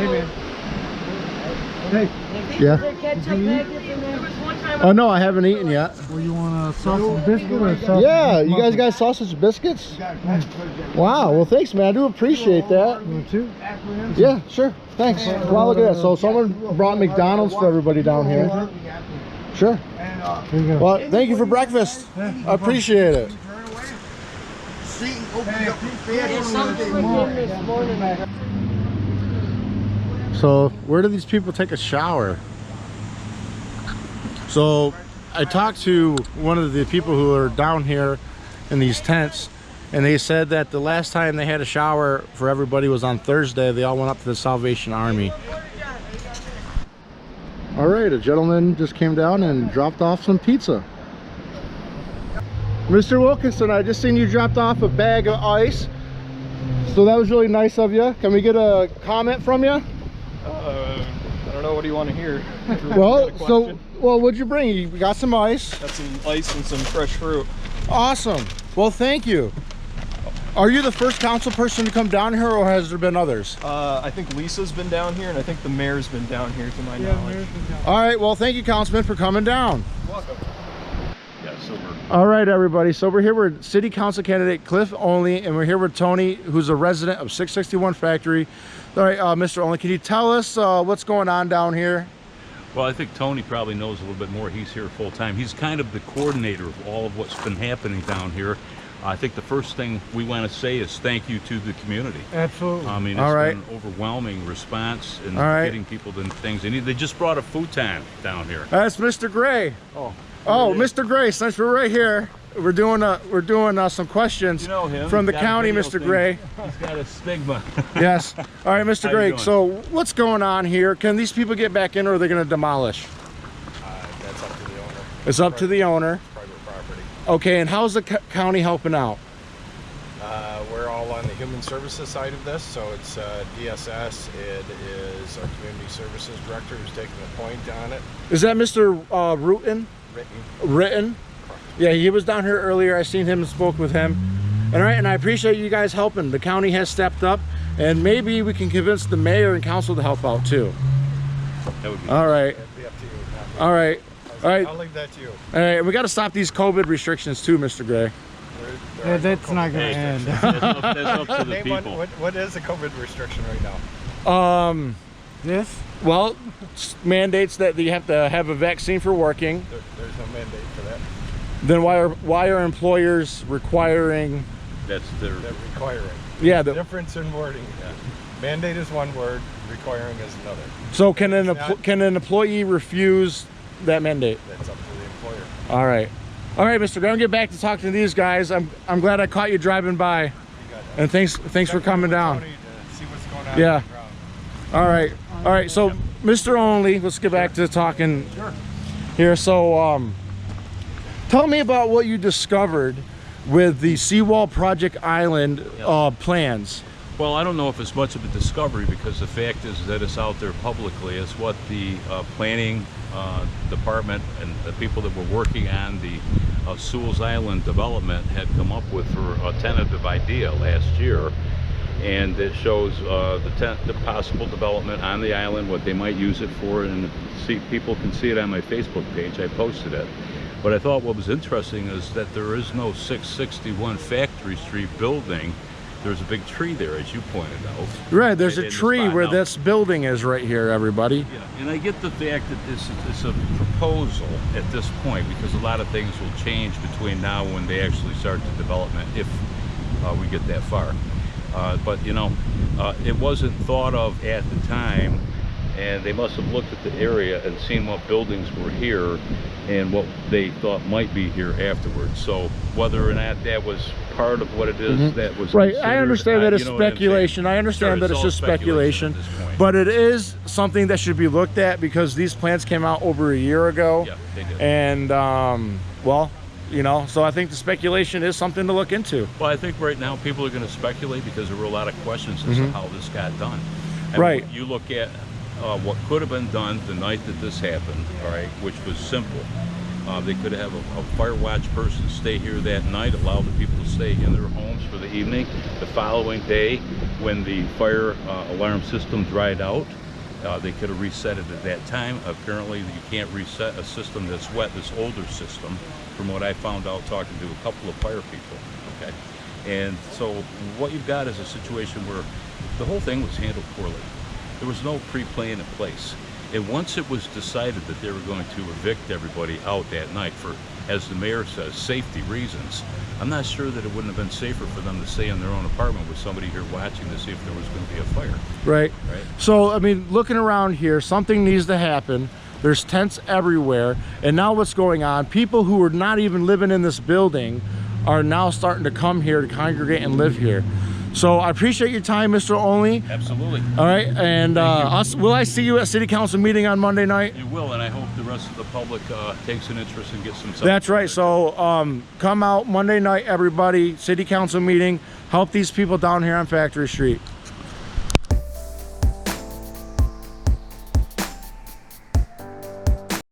Hey, man. Hey. Yeah. Ketchup packets in there. Oh no, I haven't eaten yet. Well, you want a sausage biscuit or a sausage Yeah, you guys muffin? got sausage biscuits? Wow, well thanks man, I do appreciate that. You want two? Yeah, sure, thanks. Wow, look at that. So someone brought McDonald's for everybody down here. Sure. Here you go. Well, thank you for breakfast. I appreciate it. Yeah, something we did this morning. So where do these people take a shower? So I talked to one of the people who are down here in these tents, and they said that the last time they had a shower for everybody was on Thursday. They all went up to the Salvation Army. All right, a gentleman just came down and dropped off some pizza. Mr. Wilkinson, I just seen you dropped off a bag of ice. So that was really nice of you. Can we get a comment from you? I don't know, what do you want to hear? Well, what'd you bring? You got some ice. Got some ice and some fresh fruit. Awesome. Well, thank you. Are you the first council person to come down here, or has there been others? I think Lisa's been down here, and I think the mayor's been down here, to my knowledge. All right, well, thank you, Councilman, for coming down. Welcome. Yeah, silver. All right, everybody, so we're here with City Council candidate Cliff Only, and we're here with Tony, who's a resident of 661 Factory. All right, Mr. Only, can you tell us what's going on down here? Well, I think Tony probably knows a little bit more. He's here full time. He's kind of the coordinator of all of what's been happening down here. I think the first thing we want to say is thank you to the community. Absolutely. I mean, it's been an overwhelming response in getting people the things they need. They just brought a futon down here. That's Mr. Gray. Oh, Mr. Gray, since we're right here, we're doing some questions from the county, Mr. Gray. He's got a stigma. Yes. All right, Mr. Gray. So what's going on here? Can these people get back in, or are they going to demolish? That's up to the owner. It's up to the owner. Private property. Okay, and how's the county helping out? We're all on the human services side of this, so it's DSS. It is our community services director who's taking the point on it. Is that Mr. Rutten? Ritten? Yeah, he was down here earlier. I seen him and spoke with him. All right, and I appreciate you guys helping. The county has stepped up, and maybe we can convince the mayor and council to help out too. That would be all right. That'd be up to you. All right. All right. I'll leave that to you. All right, we got to stop these COVID restrictions too, Mr. Gray. Yeah, that's not going to end. that's up to the Name people. what is the COVID restriction right now? This? Well, mandates that you have to have a vaccine for working. There's no mandate for that. Then why are employers requiring? That's their. They're requiring. Yeah. Difference in wording. Yeah. Mandate is one word. Requiring is another. So can an employee refuse that mandate? That's up to the employer. All right. All right, Mr. Gray, I'm gonna get back to talking to these guys. I'm glad I caught you driving by. You got that. And thanks for coming down. Tony to see what's going on Yeah. on the ground. All right. So Mr. Only, let's get back to talking here. So tell me about what you discovered with the Seawall Project Island plans. Well, I don't know if it's much of a discovery, because the fact is that it's out there publicly. It's what the planning department and the people that were working on the Sewell's Island development had come up with for a tentative idea last year. And it shows the possible development on the island, what they might use it for, and people can see it on my Facebook page. I posted it. But I thought what was interesting is that there is no 661 Factory Street building. There's a big tree there, as you pointed out. Right, there's a tree where this building is right here, everybody. Yeah, and I get the fact that this is a proposal at this point, because a lot of things will change between now and when they actually start the development, if we get that far. But you know, it wasn't thought of at the time, and they must have looked at the area and seen what buildings were here and what they thought might be here afterwards. So whether or not that was part of what it is that was right, I understand that it's speculation. I understand that it's just speculation, but it is something that should be looked at, because these plans came out over a year ago. Yeah, they did. And well, you know, so I think the speculation is something to look into. Well, I think right now people are going to speculate because there were a lot of questions as to how this got done. And right. You look at what could have been done the night that this happened, all right, which was simple. They could have a fire watch person stay here that night, allow the people to stay in their homes for the evening. The following day, when the fire alarm system dried out. They could have reset it at that time. Apparently you can't reset a system that's wet, this older system, from what I found out talking to a couple of fire people. Okay, and so what you've got is a situation where the whole thing was handled poorly. There was no pre-plan in place. And once it was decided that they were going to evict everybody out that night for, as the mayor says, safety reasons, I'm not sure that it wouldn't have been safer for them to stay in their own apartment with somebody here watching to see if there was going to be a fire. Right. Right. So, I mean, looking around here, something needs to happen. There's tents everywhere. And now what's going on, people who are not even living in this building are now starting to come here to congregate and live here. So I appreciate your time, Mr. Only. Absolutely. All right, and will I see you at City Council meeting on Monday night? You will, and I hope the rest of the public takes an interest and gets some. That's right. So come out Monday night, everybody. City Council meeting. Help these people down here on Factory Street.